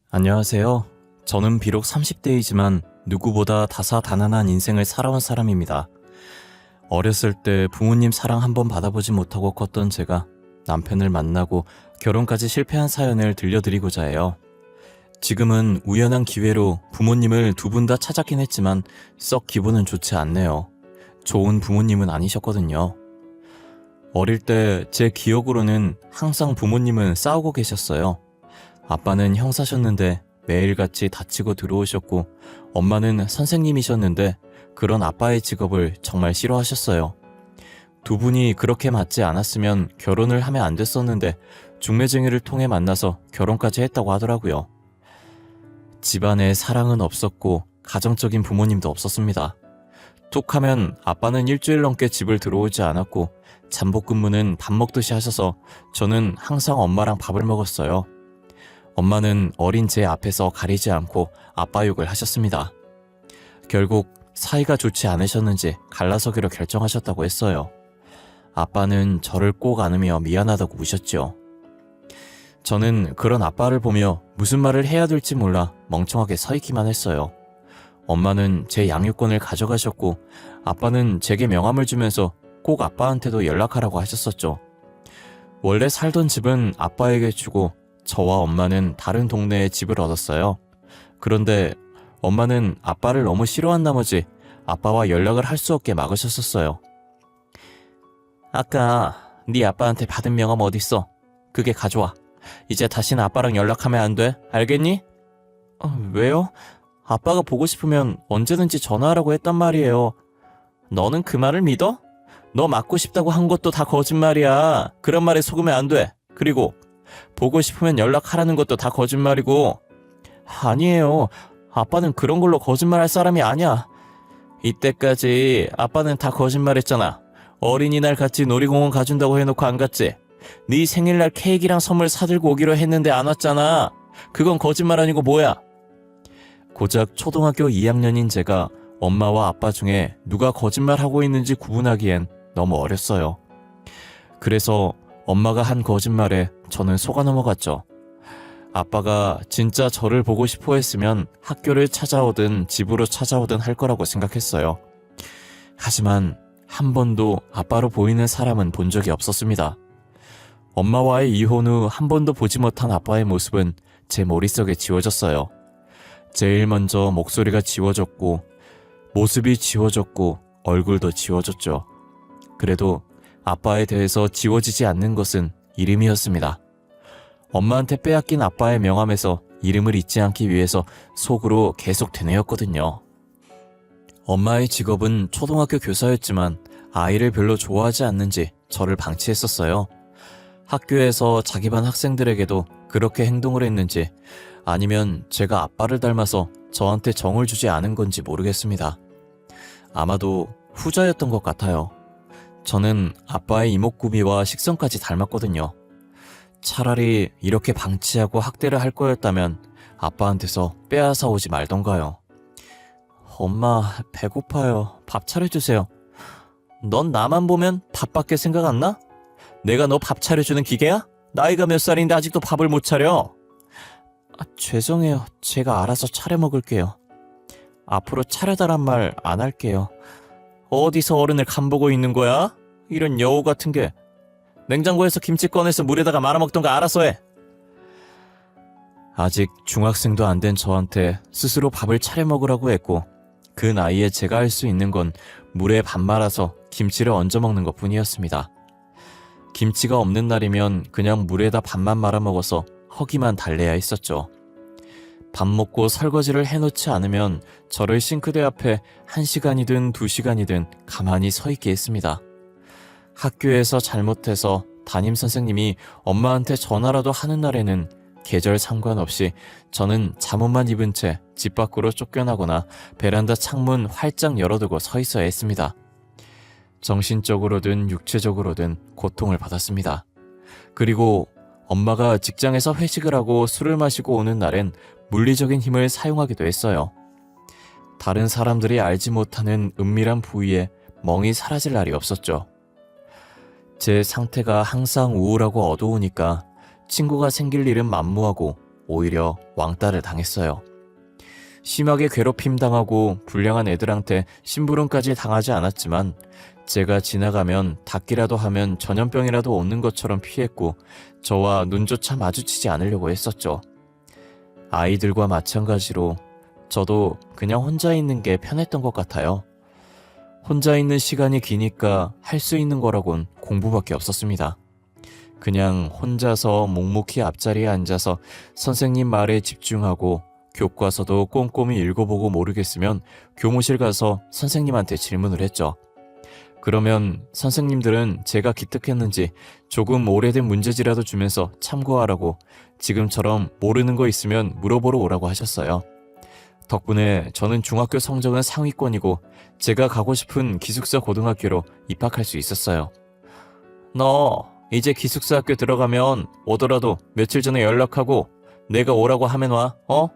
안녕하세요. 저는 비록 30대이지만 누구보다 다사다난한 인생을 살아온 사람입니다. 어렸을 때 부모님 사랑 한번 받아보지 못하고 컸던 제가 남편을 만나고 결혼까지 실패한 사연을 들려드리고자 해요. 지금은 우연한 기회로 부모님을 두 분 다 찾았긴 했지만 썩 기분은 좋지 않네요. 좋은 부모님은 아니셨거든요. 어릴 때 제 기억으로는 항상 부모님은 싸우고 계셨어요. 아빠는 형사셨는데 매일같이 다치고 들어오셨고, 엄마는 선생님이셨는데 그런 아빠의 직업을 정말 싫어하셨어요. 두 분이 그렇게 맞지 않았으면 결혼을 하면 안 됐었는데 중매쟁이를 통해 만나서 결혼까지 했다고 하더라고요. 집안에 사랑은 없었고 가정적인 부모님도 없었습니다. 툭 하면 아빠는 일주일 넘게 집을 들어오지 않았고, 잠복 근무는 밥 먹듯이 하셔서 저는 항상 엄마랑 밥을 먹었어요. 엄마는 어린 제 앞에서 가리지 않고 아빠 욕을 하셨습니다. 결국 사이가 좋지 않으셨는지 갈라서기로 결정하셨다고 했어요. 아빠는 저를 꼭 안으며 미안하다고 우셨죠. 저는 그런 아빠를 보며 무슨 말을 해야 될지 몰라 멍청하게 서 있기만 했어요. 엄마는 제 양육권을 가져가셨고, 아빠는 제게 명함을 주면서 꼭 아빠한테도 연락하라고 하셨었죠. 원래 살던 집은 아빠에게 주고 저와 엄마는 다른 동네에 집을 얻었어요. 그런데 엄마는 아빠를 너무 싫어한 나머지 아빠와 연락을 할 수 없게 막으셨었어요. 아까 네 아빠한테 받은 명함 어딨어? 그게 가져와. 이제 다시는 아빠랑 연락하면 안 돼. 알겠니? 왜요? 아빠가 보고 싶으면 언제든지 전화하라고 했단 말이에요. 너는 그 말을 믿어? 너 맞고 싶다고 한 것도 다 거짓말이야. 그런 말에 속으면 안 돼. 그리고 보고 싶으면 연락하라는 것도 다 거짓말이고. 아니에요. 아빠는 그런 걸로 거짓말할 사람이 아니야. 이때까지 아빠는 다 거짓말했잖아. 어린이날 같이 놀이공원 가준다고 해놓고 안 갔지. 네 생일날 케이크랑 선물 사들고 오기로 했는데 안 왔잖아. 그건 거짓말 아니고 뭐야? 고작 초등학교 2학년인 제가 엄마와 아빠 중에 누가 거짓말하고 있는지 구분하기엔 너무 어렸어요. 그래서 엄마가 한 거짓말에 저는 속아 넘어갔죠. 아빠가 진짜 저를 보고 싶어 했으면 학교를 찾아오든 집으로 찾아오든 할 거라고 생각했어요. 하지만 한 번도 아빠로 보이는 사람은 본 적이 없었습니다. 엄마와의 이혼 후 한 번도 보지 못한 아빠의 모습은 제 머릿속에 지워졌어요. 제일 먼저 목소리가 지워졌고, 모습이 지워졌고, 얼굴도 지워졌죠. 그래도 아빠에 대해서 지워지지 않는 것은 이름이었습니다. 엄마한테 빼앗긴 아빠의 명함에서 이름을 잊지 않기 위해서 속으로 계속 되뇌었거든요. 엄마의 직업은 초등학교 교사였지만 아이를 별로 좋아하지 않는지 저를 방치했었어요. 학교에서 자기 반 학생들에게도 그렇게 행동을 했는지, 아니면 제가 아빠를 닮아서 저한테 정을 주지 않은 건지 모르겠습니다. 아마도 후자였던 것 같아요. 저는 아빠의 이목구비와 식성까지 닮았거든요. 차라리 이렇게 방치하고 학대를 할 거였다면 아빠한테서 빼앗아 오지 말던가요. 엄마, 배고파요. 밥 차려주세요. 넌 나만 보면 밥밖에 생각 안 나? 내가 너 밥 차려주는 기계야? 나이가 몇 살인데 아직도 밥을 못 차려. 죄송해요. 제가 알아서 차려 먹을게요. 앞으로 차려달란 말 안 할게요. 어디서 어른을 간보고 있는 거야? 이런 여우 같은 게. 냉장고에서 김치 꺼내서 물에다가 말아먹던가 알아서 해. 아직 중학생도 안 된 저한테 스스로 밥을 차려 먹으라고 했고, 그 나이에 제가 할 수 있는 건 물에 밥 말아서 김치를 얹어 먹는 것 뿐이었습니다. 김치가 없는 날이면 그냥 물에다 밥만 말아 먹어서 허기만 달래야 했었죠. 밥 먹고 설거지를 해놓지 않으면 저를 싱크대 앞에 1시간이든 2시간이든 가만히 서 있게 했습니다. 학교에서 잘못해서 담임선생님이 엄마한테 전화라도 하는 날에는 계절 상관없이 저는 잠옷만 입은 채 집 밖으로 쫓겨나거나 베란다 창문 활짝 열어두고 서 있어야 했습니다. 정신적으로든 육체적으로든 고통을 받았습니다. 그리고 엄마가 직장에서 회식을 하고 술을 마시고 오는 날엔 물리적인 힘을 사용하기도 했어요. 다른 사람들이 알지 못하는 은밀한 부위에 멍이 사라질 날이 없었죠. 제 상태가 항상 우울하고 어두우니까 친구가 생길 일은 만무하고 오히려 왕따를 당했어요. 심하게 괴롭힘 당하고 불량한 애들한테 심부름까지 당하지 않았지만 제가 지나가면 닿기라도 하면 전염병이라도 오는 것처럼 피했고 저와 눈조차 마주치지 않으려고 했었죠. 아이들과 마찬가지로 저도 그냥 혼자 있는 게 편했던 것 같아요. 혼자 있는 시간이 기니까 할 수 있는 거라곤 공부밖에 없었습니다. 그냥 혼자서 묵묵히 앞자리에 앉아서 선생님 말에 집중하고 교과서도 꼼꼼히 읽어보고 모르겠으면 교무실 가서 선생님한테 질문을 했죠. 그러면 선생님들은 제가 기특했는지 조금 오래된 문제지라도 주면서 참고하라고 지금처럼 모르는 거 있으면 물어보러 오라고 하셨어요. 덕분에 저는 중학교 성적은 상위권이고 제가 가고 싶은 기숙사 고등학교로 입학할 수 있었어요. 너 이제 기숙사 학교 들어가면 오더라도 며칠 전에 연락하고 내가 오라고 하면 와, 어?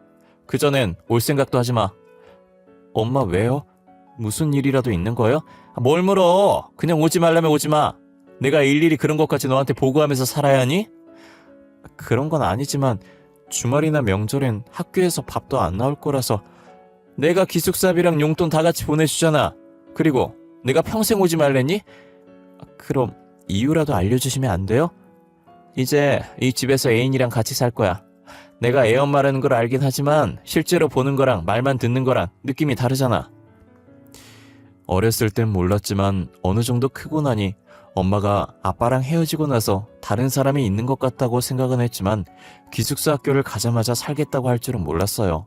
그전엔 올 생각도 하지 마. 엄마 왜요? 무슨 일이라도 있는 거예요? 뭘 물어? 그냥 오지 말라면 오지 마. 내가 일일이 그런 것까지 너한테 보고하면서 살아야 하니? 그런 건 아니지만 주말이나 명절엔 학교에서 밥도 안 나올 거라서 내가 기숙사비랑 용돈 다 같이 보내주잖아. 그리고 내가 평생 오지 말랬니? 그럼 이유라도 알려주시면 안 돼요? 이제 이 집에서 애인이랑 같이 살 거야. 내가 애 엄마라는 걸 알긴 하지만 실제로 보는 거랑 말만 듣는 거랑 느낌이 다르잖아. 어렸을 땐 몰랐지만 어느 정도 크고 나니 엄마가 아빠랑 헤어지고 나서 다른 사람이 있는 것 같다고 생각은 했지만 기숙사 학교를 가자마자 살겠다고 할 줄은 몰랐어요.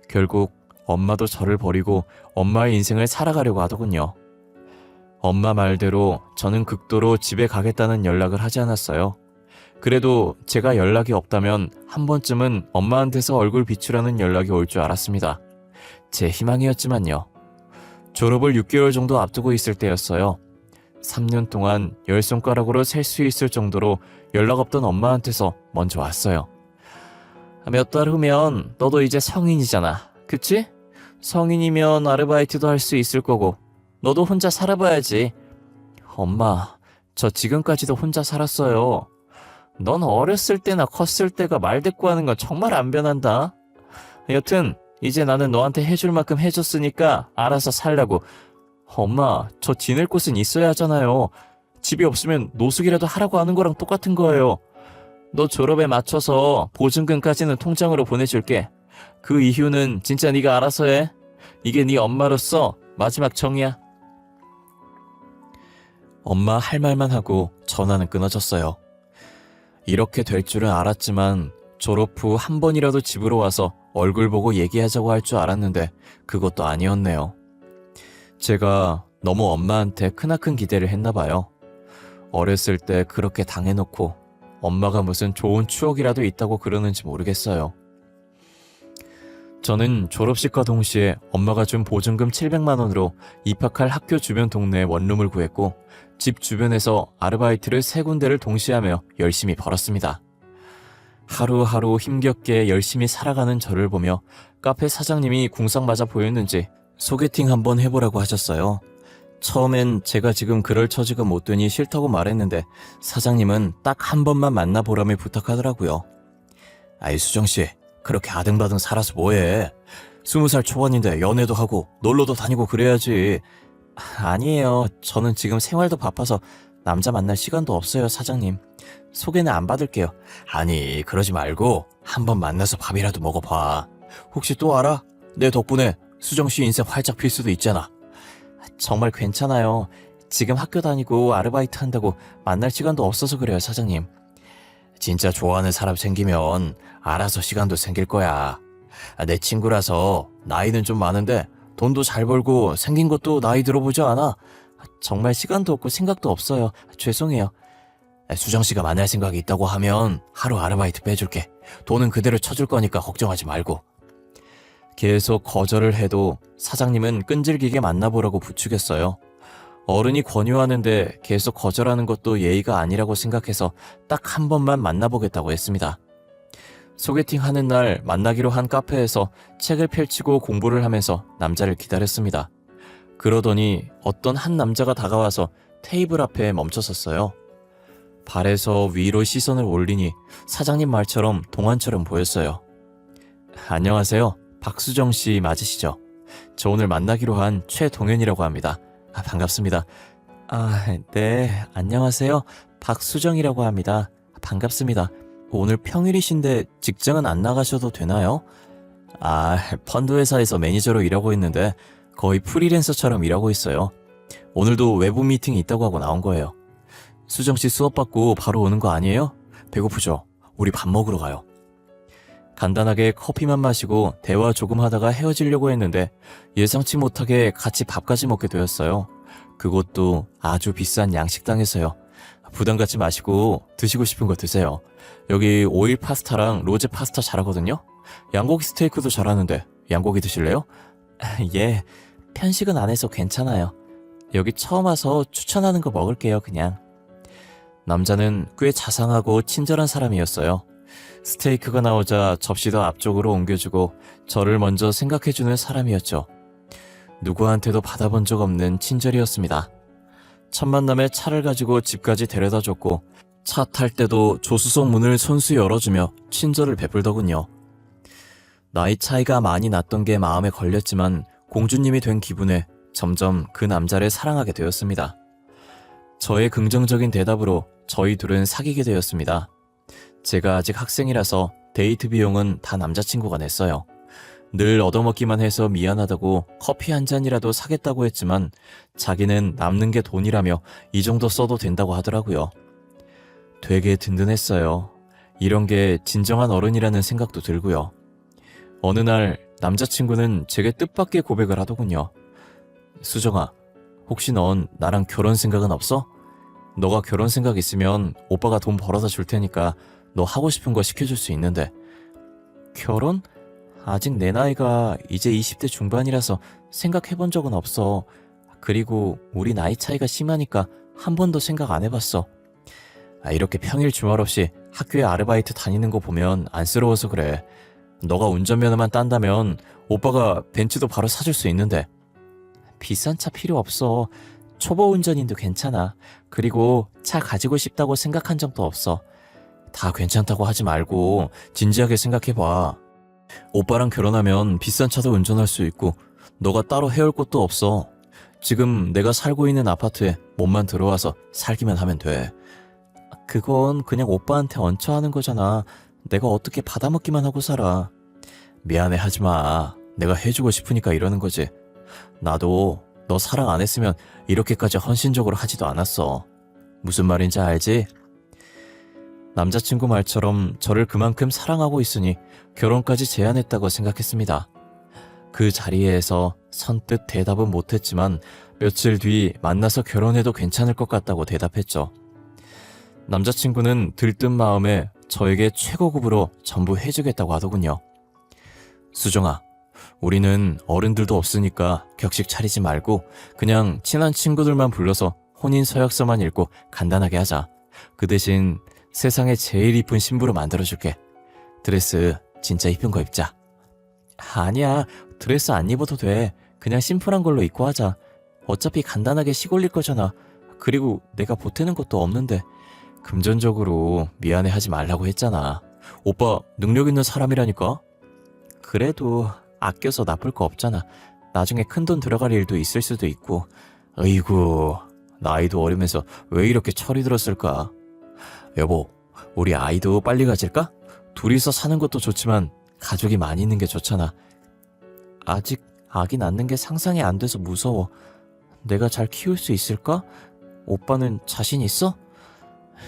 결국 엄마도 저를 버리고 엄마의 인생을 살아가려고 하더군요. 엄마 말대로 저는 극도로 집에 가겠다는 연락을 하지 않았어요. 그래도 제가 연락이 없다면 한 번쯤은 엄마한테서 얼굴 비추라는 연락이 올 줄 알았습니다. 제 희망이었지만요. 졸업을 6개월 정도 앞두고 있을 때였어요. 3년 동안 10손가락으로 셀 수 있을 정도로 연락 없던 엄마한테서 먼저 왔어요. 몇 달 후면 너도 이제 성인이잖아. 그치? 성인이면 아르바이트도 할 수 있을 거고 너도 혼자 살아봐야지. 엄마, 저 지금까지도 혼자 살았어요. 넌 어렸을 때나 컸을 때가 말대꾸하는 건 정말 안 변한다. 여튼 이제 나는 너한테 해줄 만큼 해줬으니까 알아서 살라고. 엄마, 저 지낼 곳은 있어야 하잖아요. 집이 없으면 노숙이라도 하라고 하는 거랑 똑같은 거예요. 너 졸업에 맞춰서 보증금까지는 통장으로 보내줄게. 그 이후는 진짜 네가 알아서 해. 이게 네 엄마로서 마지막 정이야. 엄마 할 말만 하고 전화는 끊어졌어요. 이렇게 될 줄은 알았지만 졸업 후 한 번이라도 집으로 와서 얼굴 보고 얘기하자고 할 줄 알았는데 그것도 아니었네요. 제가 너무 엄마한테 크나큰 기대를 했나 봐요. 어렸을 때 그렇게 당해놓고 엄마가 무슨 좋은 추억이라도 있다고 그러는지 모르겠어요. 저는 졸업식과 동시에 엄마가 준 보증금 700만 원으로 입학할 학교 주변 동네에 원룸을 구했고 집 주변에서 아르바이트를 3군데를 동시에 하며 열심히 벌었습니다. 하루하루 힘겹게 열심히 살아가는 저를 보며 카페 사장님이 궁상 맞아 보였는지 소개팅 한번 해보라고 하셨어요. 처음엔 제가 지금 그럴 처지가 못 되니 싫다고 말했는데 사장님은 딱 한 번만 만나보라며 부탁하더라고요. 아이 수정씨, 그렇게 아등바등 살아서 뭐해. 20살 초반인데 연애도 하고 놀러도 다니고 그래야지. 아니에요. 저는 지금 생활도 바빠서 남자 만날 시간도 없어요, 사장님. 소개는 안 받을게요. 아니, 그러지 말고 한번 만나서 밥이라도 먹어봐. 혹시 또 알아? 내 덕분에 수정씨 인생 활짝 필 수도 있잖아. 정말 괜찮아요. 지금 학교 다니고 아르바이트 한다고 만날 시간도 없어서 그래요, 사장님. 진짜 좋아하는 사람 생기면 알아서 시간도 생길 거야. 내 친구라서 나이는 좀 많은데 돈도 잘 벌고 생긴 것도 나이 들어보지 않아. 정말 시간도 없고 생각도 없어요. 죄송해요. 수정씨가 만날 생각이 있다고 하면 하루 아르바이트 빼줄게. 돈은 그대로 쳐줄 거니까 걱정하지 말고. 계속 거절을 해도 사장님은 끈질기게 만나보라고 부추겼어요. 어른이 권유하는데 계속 거절하는 것도 예의가 아니라고 생각해서 딱 한 번만 만나보겠다고 했습니다. 소개팅 하는 날 만나기로 한 카페에서 책을 펼치고 공부를 하면서 남자를 기다렸습니다. 그러더니 어떤 한 남자가 다가와서 테이블 앞에 멈춰섰어요. 발에서 위로 시선을 올리니 사장님 말처럼 동안처럼 보였어요. 안녕하세요. 박수정 씨 맞으시죠? 저 오늘 만나기로 한 최동현이라고 합니다. 반갑습니다. 네, 안녕하세요. 박수정이라고 합니다. 반갑습니다. 오늘 평일이신데 직장은 안 나가셔도 되나요? 펀드 회사에서 매니저로 일하고 있는데 거의 프리랜서처럼 일하고 있어요. 오늘도 외부 미팅이 있다고 하고 나온 거예요. 수정 씨 수업 받고 바로 오는 거 아니에요? 배고프죠? 우리 밥 먹으러 가요. 간단하게 커피만 마시고 대화 조금 하다가 헤어지려고 했는데 예상치 못하게 같이 밥까지 먹게 되었어요. 그것도 아주 비싼 양식당에서요. 부담 갖지 마시고 드시고 싶은 거 드세요. 여기 오일 파스타랑 로제 파스타 잘하거든요. 양고기 스테이크도 잘하는데 양고기 드실래요? 예, 편식은 안 해서 괜찮아요. 여기 처음 와서 추천하는 거 먹을게요, 그냥. 남자는 꽤 자상하고 친절한 사람이었어요. 스테이크가 나오자 접시도 앞쪽으로 옮겨주고 저를 먼저 생각해주는 사람이었죠. 누구한테도 받아본 적 없는 친절이었습니다. 첫 만남에 차를 가지고 집까지 데려다줬고 차 탈 때도 조수석 문을 손수 열어주며 친절을 베풀더군요. 나이 차이가 많이 났던 게 마음에 걸렸지만 공주님이 된 기분에 점점 그 남자를 사랑하게 되었습니다. 저의 긍정적인 대답으로 저희 둘은 사귀게 되었습니다. 제가 아직 학생이라서 데이트 비용은 다 남자친구가 냈어요. 늘 얻어먹기만 해서 미안하다고 커피 한 잔이라도 사겠다고 했지만 자기는 남는 게 돈이라며 이 정도 써도 된다고 하더라고요. 되게 든든했어요. 이런 게 진정한 어른이라는 생각도 들고요. 어느 날 남자친구는 제게 뜻밖의 고백을 하더군요. 수정아, 혹시 넌 나랑 결혼 생각은 없어? 너가 결혼 생각 있으면 오빠가 돈 벌어다 줄 테니까 너 하고 싶은 거 시켜줄 수 있는데. 결혼? 아직 내 나이가 이제 20대 중반이라서 생각해본 적은 없어. 그리고 우리 나이 차이가 심하니까 한 번도 생각 안 해봤어. 이렇게 평일 주말 없이 학교에 아르바이트 다니는 거 보면 안쓰러워서 그래. 너가 운전면허만 딴다면 오빠가 벤츠도 바로 사줄 수 있는데. 비싼 차 필요 없어. 초보 운전인도 괜찮아. 그리고 차 가지고 싶다고 생각한 적도 없어. 다 괜찮다고 하지 말고 진지하게 생각해봐. 오빠랑 결혼하면 비싼 차도 운전할 수 있고 너가 따로 해올 곳도 없어. 지금 내가 살고 있는 아파트에 몸만 들어와서 살기만 하면 돼. 그건 그냥 오빠한테 얹혀 하는 거잖아. 내가 어떻게 받아먹기만 하고 살아. 미안해 하지 마. 내가 해주고 싶으니까 이러는 거지. 나도 너 사랑 안 했으면 이렇게까지 헌신적으로 하지도 않았어. 무슨 말인지 알지? 남자친구 말처럼 저를 그만큼 사랑하고 있으니 결혼까지 제안했다고 생각했습니다. 그 자리에서 선뜻 대답은 못했지만 며칠 뒤 만나서 결혼해도 괜찮을 것 같다고 대답했죠. 남자친구는 들뜬 마음에 저에게 최고급으로 전부 해주겠다고 하더군요. 수정아, 우리는 어른들도 없으니까 격식 차리지 말고 그냥 친한 친구들만 불러서 혼인 서약서만 읽고 간단하게 하자. 그 대신 세상에 제일 이쁜 신부로 만들어줄게. 드레스 진짜 이쁜 거 입자. 아니야, 드레스 안 입어도 돼. 그냥 심플한 걸로 입고 하자. 어차피 간단하게 시골릴 거잖아. 그리고 내가 보태는 것도 없는데. 금전적으로 미안해 하지 말라고 했잖아. 오빠 능력 있는 사람이라니까. 그래도 아껴서 나쁠 거 없잖아. 나중에 큰돈 들어갈 일도 있을 수도 있고. 어이구, 나이도 어리면서 왜 이렇게 철이 들었을까? 여보, 우리 아이도 빨리 가질까? 둘이서 사는 것도 좋지만 가족이 많이 있는 게 좋잖아. 아직 아기 낳는 게 상상이 안 돼서 무서워. 내가 잘 키울 수 있을까? 오빠는 자신 있어?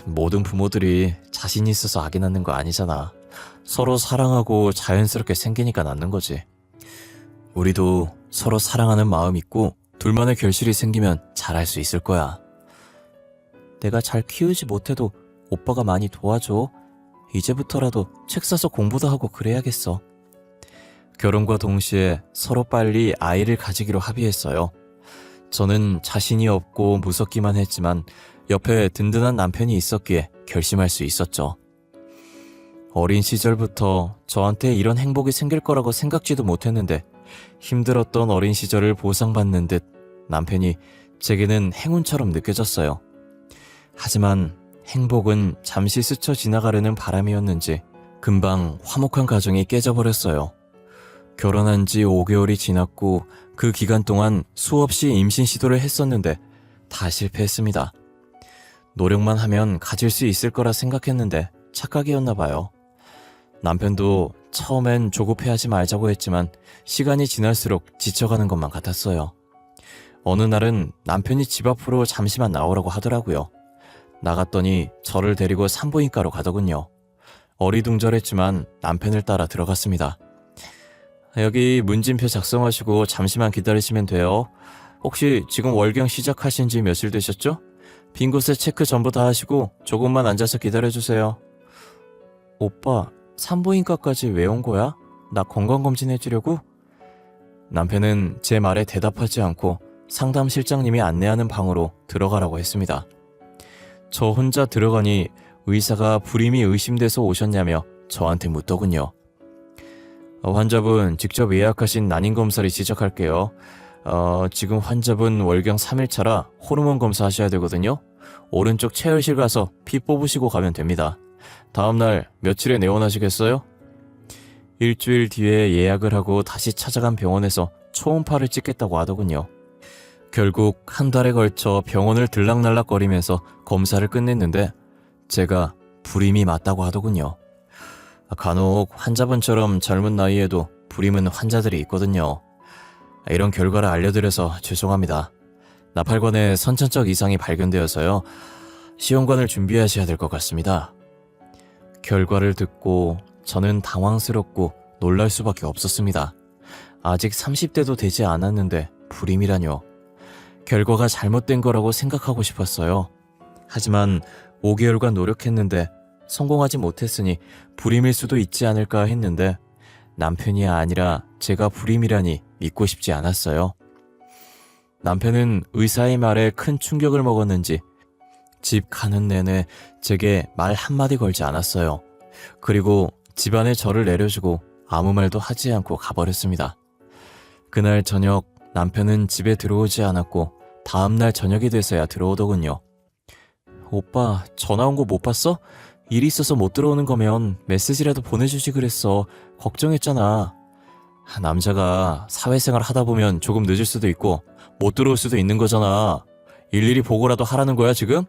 모든 부모들이 자신 있어서 아기 낳는 거 아니잖아. 서로 사랑하고 자연스럽게 생기니까 낳는 거지. 우리도 서로 사랑하는 마음 있고 둘만의 결실이 생기면 잘할 수 있을 거야. 내가 잘 키우지 못해도 오빠가 많이 도와줘. 이제부터라도 책 사서 공부도 하고 그래야겠어. 결혼과 동시에 서로 빨리 아이를 가지기로 합의했어요. 저는 자신이 없고 무섭기만 했지만 옆에 든든한 남편이 있었기에 결심할 수 있었죠. 어린 시절부터 저한테 이런 행복이 생길 거라고 생각지도 못했는데 힘들었던 어린 시절을 보상받는 듯 남편이 제게는 행운처럼 느껴졌어요. 하지만 행복은 잠시 스쳐 지나가려는 바람이었는지 금방 화목한 가정이 깨져버렸어요. 결혼한 지 5개월이 지났고 그 기간 동안 수없이 임신 시도를 했었는데 다 실패했습니다. 노력만 하면 가질 수 있을 거라 생각했는데 착각이었나 봐요. 남편도 처음엔 조급해하지 말자고 했지만 시간이 지날수록 지쳐가는 것만 같았어요. 어느 날은 남편이 집 앞으로 잠시만 나오라고 하더라고요. 나갔더니 저를 데리고 산부인과로 가더군요. 어리둥절했지만 남편을 따라 들어갔습니다. 여기 문진표 작성하시고 잠시만 기다리시면 돼요. 혹시 지금 월경 시작하신 지 며칠 되셨죠? 빈 곳에 체크 전부 다 하시고 조금만 앉아서 기다려주세요. 오빠, 산부인과까지 왜 온 거야? 나 건강검진 해주려고? 남편은 제 말에 대답하지 않고 상담실장님이 안내하는 방으로 들어가라고 했습니다. 저 혼자 들어가니 의사가 불임이 의심돼서 오셨냐며 저한테 묻더군요. 환자분 직접 예약하신 난임검사를 지적할게요. 지금 환자분 월경 3일차라 호르몬 검사하셔야 되거든요. 오른쪽 체열실 가서 피 뽑으시고 가면 됩니다. 다음날 며칠에 내원하시겠어요? 일주일 뒤에 예약을 하고 다시 찾아간 병원에서 초음파를 찍겠다고 하더군요. 결국 한 달에 걸쳐 병원을 들락날락거리면서 검사를 끝냈는데 제가 불임이 맞다고 하더군요. 간혹 환자분처럼 젊은 나이에도 불임은 환자들이 있거든요. 이런 결과를 알려드려서 죄송합니다. 나팔관에 선천적 이상이 발견되어서요. 시험관을 준비하셔야 될 것 같습니다. 결과를 듣고 저는 당황스럽고 놀랄 수밖에 없었습니다. 아직 30대도 되지 않았는데 불임이라뇨. 결과가 잘못된 거라고 생각하고 싶었어요. 하지만 5개월간 노력했는데 성공하지 못했으니 불임일 수도 있지 않을까 했는데 남편이 아니라 제가 불임이라니 믿고 싶지 않았어요. 남편은 의사의 말에 큰 충격을 먹었는지 집 가는 내내 제게 말 한마디 걸지 않았어요. 그리고 집안에 저를 내려주고 아무 말도 하지 않고 가버렸습니다. 그날 저녁 남편은 집에 들어오지 않았고 다음날 저녁이 돼서야 들어오더군요. 오빠, 전화 온 거 못 봤어? 일이 있어서 못 들어오는 거면 메시지라도 보내주지 그랬어. 걱정했잖아. 남자가 사회생활 하다 보면 조금 늦을 수도 있고 못 들어올 수도 있는 거잖아. 일일이 보고라도 하라는 거야 지금?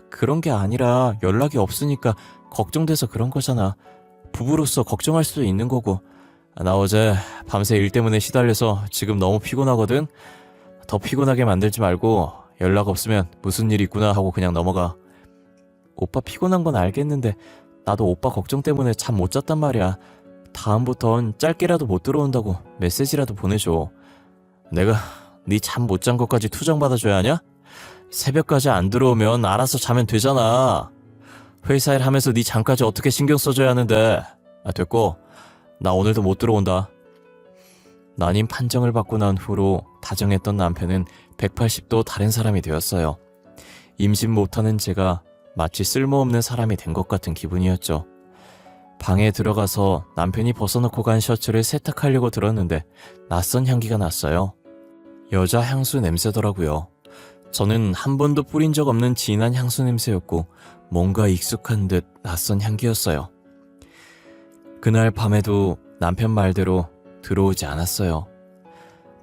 그런 게 아니라 연락이 없으니까 걱정돼서 그런 거잖아. 부부로서 걱정할 수도 있는 거고. 나 어제 밤새 일 때문에 시달려서 지금 너무 피곤하거든. 더 피곤하게 만들지 말고 연락 없으면 무슨 일 있구나 하고 그냥 넘어가. 오빠 피곤한 건 알겠는데 나도 오빠 걱정 때문에 잠 못 잤단 말이야. 다음부턴 짧게라도 못 들어온다고 메시지라도 보내줘. 내가 네 잠 못 잔 것까지 투정받아줘야 하냐? 새벽까지 안 들어오면 알아서 자면 되잖아. 회사 일 하면서 네 잠까지 어떻게 신경 써줘야 하는데. 됐고 나 오늘도 못 들어온다. 난임 판정을 받고 난 후로 다정했던 남편은 180도 다른 사람이 되었어요. 임신 못하는 제가 마치 쓸모없는 사람이 된 것 같은 기분이었죠. 방에 들어가서 남편이 벗어놓고 간 셔츠를 세탁하려고 들었는데 낯선 향기가 났어요. 여자 향수 냄새더라고요. 저는 한 번도 뿌린 적 없는 진한 향수 냄새였고 뭔가 익숙한 듯 낯선 향기였어요. 그날 밤에도 남편 말대로 들어오지 않았어요.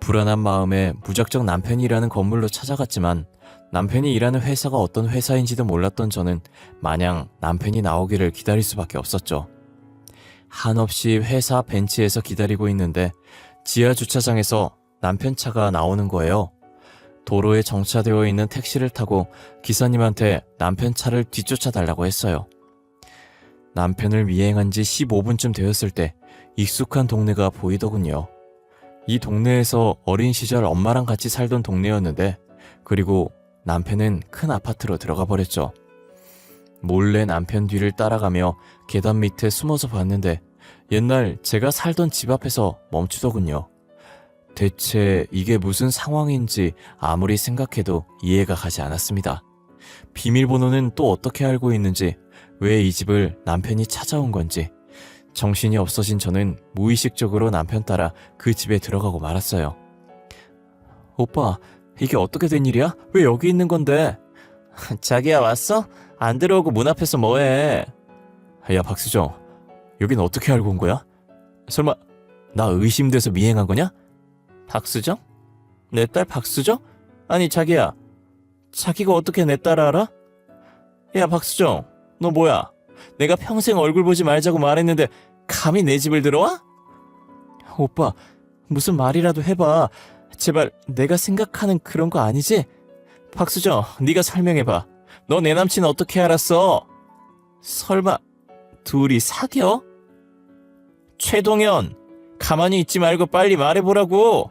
불안한 마음에 무작정 남편이 일하는 건물로 찾아갔지만 남편이 일하는 회사가 어떤 회사인지도 몰랐던 저는 마냥 남편이 나오기를 기다릴 수밖에 없었죠. 한없이 회사 벤치에서 기다리고 있는데 지하 주차장에서 남편 차가 나오는 거예요. 도로에 정차되어 있는 택시를 타고 기사님한테 남편 차를 뒤쫓아 달라고 했어요. 남편을 미행한 지 15분쯤 되었을 때 익숙한 동네가 보이더군요. 이 동네에서 어린 시절 엄마랑 같이 살던 동네였는데 그리고 남편은 큰 아파트로 들어가 버렸죠. 몰래 남편 뒤를 따라가며 계단 밑에 숨어서 봤는데 옛날 제가 살던 집 앞에서 멈추더군요. 대체 이게 무슨 상황인지 아무리 생각해도 이해가 가지 않았습니다. 비밀번호는 또 어떻게 알고 있는지, 왜 이 집을 남편이 찾아온 건지, 정신이 없어진 저는 무의식적으로 남편 따라 그 집에 들어가고 말았어요. 오빠, 이게 어떻게 된 일이야? 왜 여기 있는 건데? 자기야 왔어? 안 들어오고 문 앞에서 뭐해? 야, 박수정. 여긴 어떻게 알고 온 거야? 설마 나 의심돼서 미행한 거냐? 박수정? 내 딸 박수정? 아니, 자기야. 자기가 어떻게 내 딸 알아? 야, 박수정. 너 뭐야? 내가 평생 얼굴 보지 말자고 말했는데 감히 내 집을 들어와? 오빠, 무슨 말이라도 해봐. 제발 내가 생각하는 그런 거 아니지? 박수정, 네가 설명해봐. 너 내 남친 어떻게 알았어? 설마 둘이 사겨? 최동현, 가만히 있지 말고 빨리 말해보라고.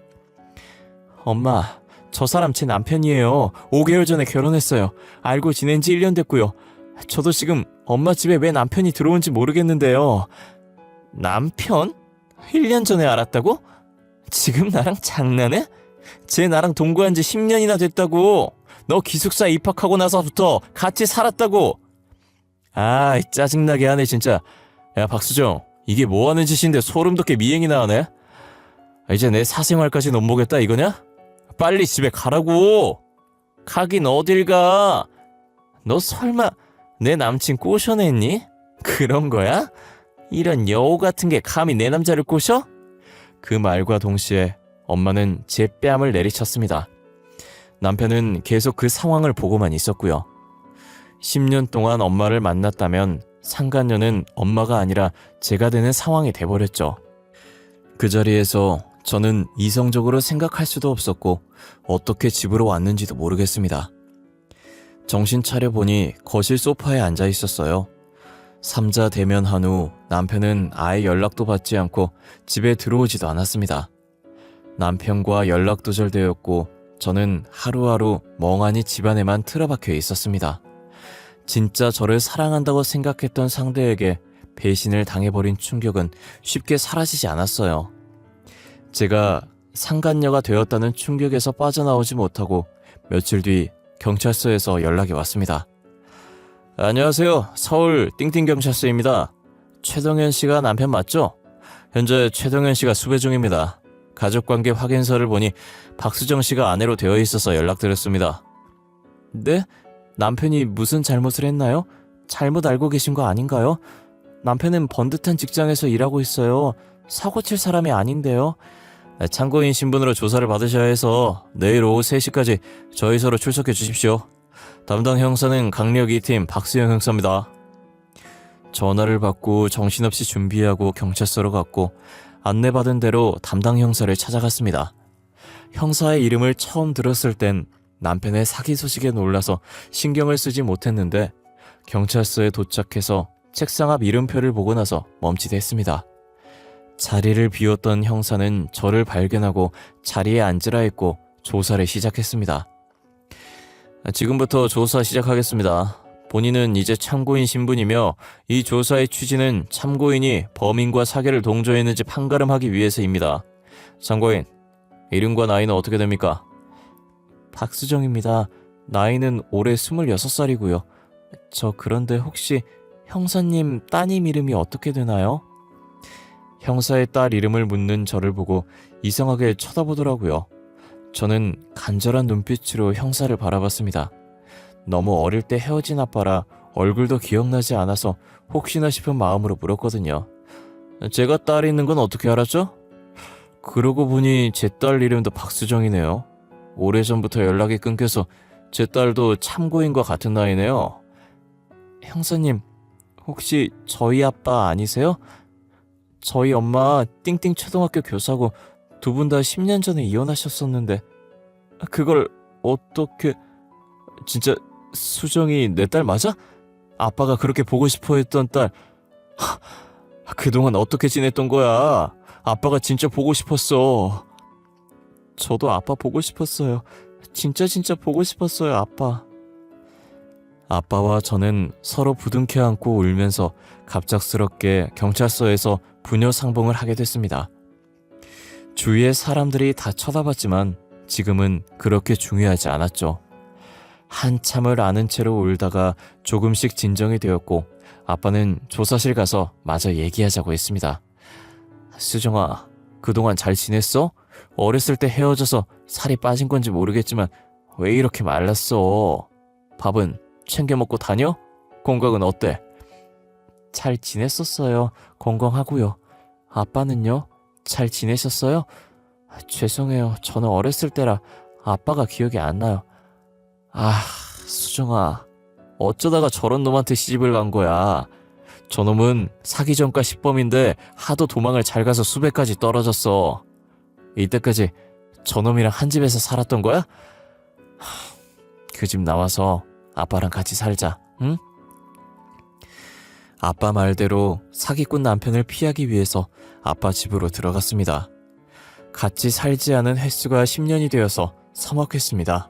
엄마, 저 사람 제 남편이에요. 5개월 전에 결혼했어요. 알고 지낸 지 1년 됐고요. 저도 지금 엄마 집에 왜 남편이 들어온지 모르겠는데요. 남편? 1년 전에 알았다고? 지금 나랑 장난해? 쟤 나랑 동거한 지 10년이나 됐다고. 너 기숙사 입학하고 나서부터 같이 살았다고. 아, 짜증나게 하네 진짜. 야, 박수정, 이게 뭐하는 짓인데 소름 돋게 미행이나 하네? 이제 내 사생활까지 넘보겠다 이거냐? 빨리 집에 가라고. 가긴 어딜 가. 너 설마 내 남친 꼬셔냈니? 그런 거야? 이런 여우 같은 게 감히 내 남자를 꼬셔? 그 말과 동시에 엄마는 제 뺨을 내리쳤습니다. 남편은 계속 그 상황을 보고만 있었고요. 10년 동안 엄마를 만났다면 상간녀는 엄마가 아니라 제가 되는 상황이 돼버렸죠. 그 자리에서 저는 이성적으로 생각할 수도 없었고 어떻게 집으로 왔는지도 모르겠습니다. 정신 차려보니 거실 소파에 앉아 있었어요. 삼자 대면한 후 남편은 아예 연락도 받지 않고 집에 들어오지도 않았습니다. 남편과 연락 두절되었고 저는 하루하루 멍하니 집안에만 틀어박혀 있었습니다. 진짜 저를 사랑한다고 생각했던 상대에게 배신을 당해버린 충격은 쉽게 사라지지 않았어요. 제가 상간녀가 되었다는 충격에서 빠져나오지 못하고 며칠 뒤 경찰서에서 연락이 왔습니다. 안녕하세요. 서울 띵띵경찰서입니다. 최동현 씨가 남편 맞죠? 현재 최동현 씨가 수배 중입니다. 가족관계 확인서를 보니 박수정 씨가 아내로 되어 있어서 연락드렸습니다. 네? 남편이 무슨 잘못을 했나요? 잘못 알고 계신 거 아닌가요? 남편은 번듯한 직장에서 일하고 있어요. 사고 칠 사람이 아닌데요. 참고인 신분으로 조사를 받으셔야 해서 내일 오후 3시까지 저희서로 출석해 주십시오. 담당 형사는 강력 2팀 박수영 형사입니다. 전화를 받고 정신없이 준비하고 경찰서로 갔고 안내받은 대로 담당 형사를 찾아갔습니다. 형사의 이름을 처음 들었을 땐 남편의 사기 소식에 놀라서 신경을 쓰지 못했는데 경찰서에 도착해서 책상 앞 이름표를 보고 나서 멈칫했습니다. 자리를 비웠던 형사는 저를 발견하고 자리에 앉으라 했고 조사를 시작했습니다. 지금부터 조사 시작하겠습니다. 본인은 이제 참고인 신분이며 이 조사의 취지는 참고인이 범인과 사기를 동조했는지 판가름하기 위해서입니다. 참고인, 이름과 나이는 어떻게 됩니까? 박수정입니다. 나이는 올해 26살이고요. 저 그런데 혹시 형사님 따님 이름이 어떻게 되나요? 형사의 딸 이름을 묻는 저를 보고 이상하게 쳐다보더라고요. 저는 간절한 눈빛으로 형사를 바라봤습니다. 너무 어릴 때 헤어진 아빠라 얼굴도 기억나지 않아서 혹시나 싶은 마음으로 물었거든요. 제가 딸이 있는 건 어떻게 알았죠? 그러고 보니 제 딸 이름도 박수정이네요. 오래전부터 연락이 끊겨서 제 딸도 참고인과 같은 나이네요. 형사님, 혹시 저희 아빠 아니세요? 저희 엄마 띵띵 초등학교 교사고 두 분 다 10년 전에 이혼하셨었는데 그걸 어떻게... 진짜 수정이 내 딸 맞아? 아빠가 그렇게 보고 싶어 했던 딸... 그동안 어떻게 지냈던 거야? 아빠가 진짜 보고 싶었어. 저도 아빠 보고 싶었어요. 진짜 보고 싶었어요, 아빠. 아빠와 저는 서로 부둥켜 안고 울면서 갑작스럽게 경찰서에서 부녀 상봉을 하게 됐습니다. 주위의 사람들이 다 쳐다봤지만 지금은 그렇게 중요하지 않았죠. 한참을 아는 채로 울다가 조금씩 진정이 되었고 아빠는 조사실 가서 마저 얘기하자고 했습니다. 수정아, 그동안 잘 지냈어? 어렸을 때 헤어져서 살이 빠진 건지 모르겠지만 왜 이렇게 말랐어? 밥은 챙겨 먹고 다녀? 건강은 어때? 잘 지냈었어요. 건강하고요. 아빠는요? 잘 지내셨어요? 죄송해요. 저는 어렸을 때라 아빠가 기억이 안 나요. 수정아. 어쩌다가 저런 놈한테 시집을 간 거야. 저놈은 사기 전과 10범인데 하도 도망을 잘 가서 수배까지 떨어졌어. 이때까지 저놈이랑 한 집에서 살았던 거야? 그 집 나와서 아빠랑 같이 살자, 응? 아빠 말대로 사기꾼 남편을 피하기 위해서 아빠 집으로 들어갔습니다. 같이 살지 않은 횟수가 10년이 되어서 서먹했습니다.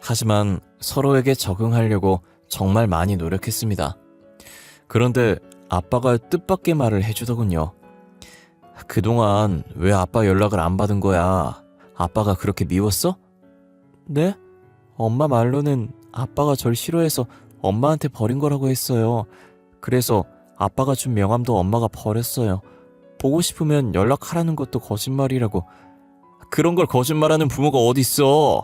하지만 서로에게 적응하려고 정말 많이 노력했습니다. 그런데 아빠가 뜻밖의 말을 해주더군요. 그동안 왜 아빠 연락을 안 받은 거야? 아빠가 그렇게 미웠어? 네? 엄마 말로는 아빠가 절 싫어해서 엄마한테 버린 거라고 했어요. 그래서 아빠가 준 명함도 엄마가 버렸어요. 보고 싶으면 연락하라는 것도 거짓말이라고. 그런 걸 거짓말하는 부모가 어딨어?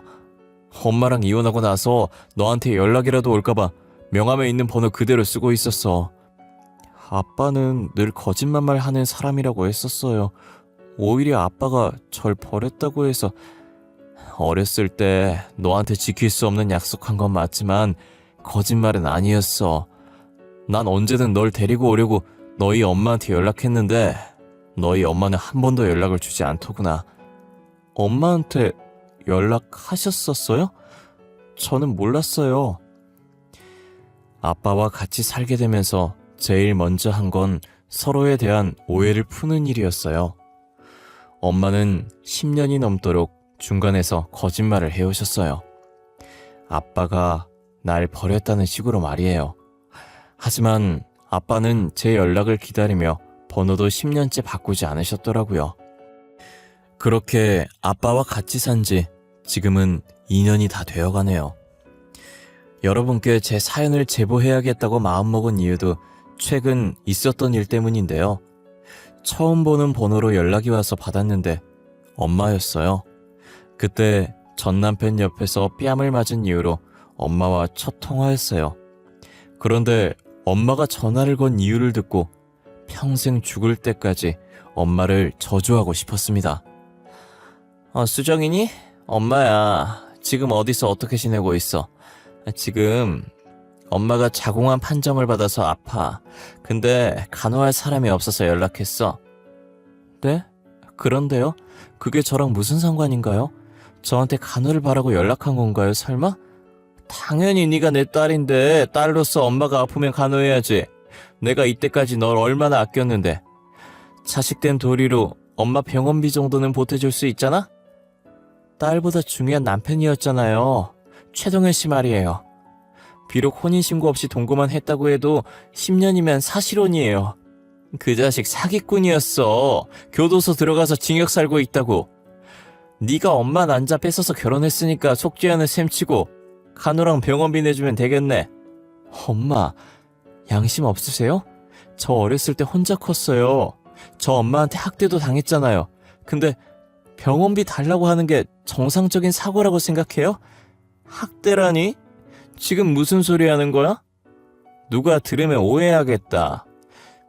엄마랑 이혼하고 나서 너한테 연락이라도 올까봐 명함에 있는 번호 그대로 쓰고 있었어. 아빠는 늘 거짓말만 하는 사람이라고 했었어요. 오히려 아빠가 절 버렸다고 해서. 어렸을 때 너한테 지킬 수 없는 약속한 건 맞지만 거짓말은 아니었어. 난 언제든 널 데리고 오려고 너희 엄마한테 연락했는데 너희 엄마는 한 번도 연락을 주지 않더구나. 엄마한테 연락하셨었어요? 저는 몰랐어요. 아빠와 같이 살게 되면서 제일 먼저 한 건 서로에 대한 오해를 푸는 일이었어요. 엄마는 10년이 넘도록 중간에서 거짓말을 해오셨어요. 아빠가 날 버렸다는 식으로 말이에요. 하지만 아빠는 제 연락을 기다리며 번호도 10년째 바꾸지 않으셨더라고요. 그렇게 아빠와 같이 산 지 지금은 2년이 다 되어가네요. 여러분께 제 사연을 제보해야겠다고 마음먹은 이유도 최근 있었던 일 때문인데요. 처음 보는 번호로 연락이 와서 받았는데 엄마였어요. 그때 전 남편 옆에서 뺨을 맞은 이유로 엄마와 첫 통화했어요. 그런데 엄마가 전화를 건 이유를 듣고 평생 죽을 때까지 엄마를 저주하고 싶었습니다. 수정이니? 엄마야. 지금 어디서 어떻게 지내고 있어? 지금 엄마가 자궁암 판정을 받아서 아파. 근데 간호할 사람이 없어서 연락했어. 네? 그런데요? 그게 저랑 무슨 상관인가요? 저한테 간호를 바라고 연락한 건가요, 설마? 당연히 네가 내 딸인데 딸로서 엄마가 아프면 간호해야지. 내가 이때까지 널 얼마나 아꼈는데. 자식된 도리로 엄마 병원비 정도는 보태줄 수 있잖아? 딸보다 중요한 남편이었잖아요. 최동현 씨 말이에요. 비록 혼인신고 없이 동거만 했다고 해도 10년이면 사실혼이에요. 그 자식 사기꾼이었어. 교도소 들어가서 징역 살고 있다고. 네가 엄마 난자 뺏어서 결혼했으니까 속죄하는 셈 치고 간호랑 병원비 내주면 되겠네. 엄마, 양심 없으세요? 저 어렸을 때 혼자 컸어요. 저 엄마한테 학대도 당했잖아요. 근데 병원비 달라고 하는 게 정상적인 사고라고 생각해요? 학대라니? 지금 무슨 소리 하는 거야? 누가 들으면 오해하겠다.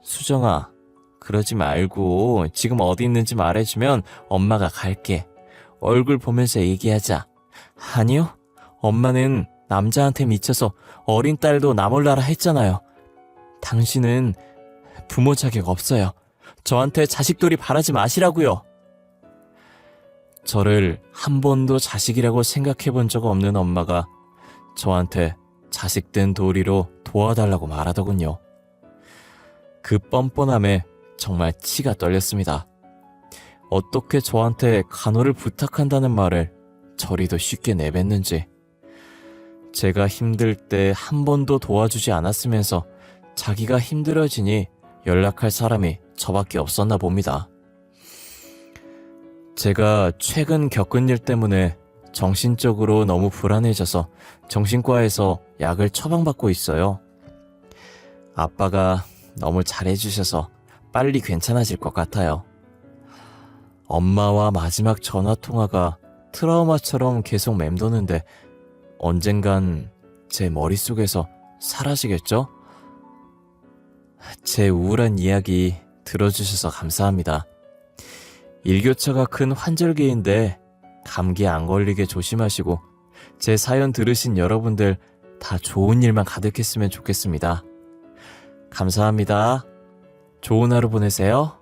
수정아, 그러지 말고 지금 어디 있는지 말해주면 엄마가 갈게. 얼굴 보면서 얘기하자. 아니요, 엄마는 남자한테 미쳐서 어린 딸도 나 몰라라 했잖아요. 당신은 부모 자격 없어요. 저한테 자식돌이 바라지 마시라고요. 저를 한 번도 자식이라고 생각해 본 적 없는 엄마가 저한테 자식된 도리로 도와달라고 말하더군요. 그 뻔뻔함에 정말 치가 떨렸습니다. 어떻게 저한테 간호를 부탁한다는 말을 저리도 쉽게 내뱉는지. 제가 힘들 때 한 번도 도와주지 않았으면서 자기가 힘들어지니 연락할 사람이 저밖에 없었나 봅니다. 제가 최근 겪은 일 때문에 정신적으로 너무 불안해져서 정신과에서 약을 처방받고 있어요. 아빠가 너무 잘해주셔서 빨리 괜찮아질 것 같아요. 엄마와 마지막 전화통화가 트라우마처럼 계속 맴도는데 언젠간 제 머릿속에서 사라지겠죠? 제 우울한 이야기 들어주셔서 감사합니다. 일교차가 큰 환절기인데 감기 안 걸리게 조심하시고 제 사연 들으신 여러분들 다 좋은 일만 가득했으면 좋겠습니다. 감사합니다. 좋은 하루 보내세요.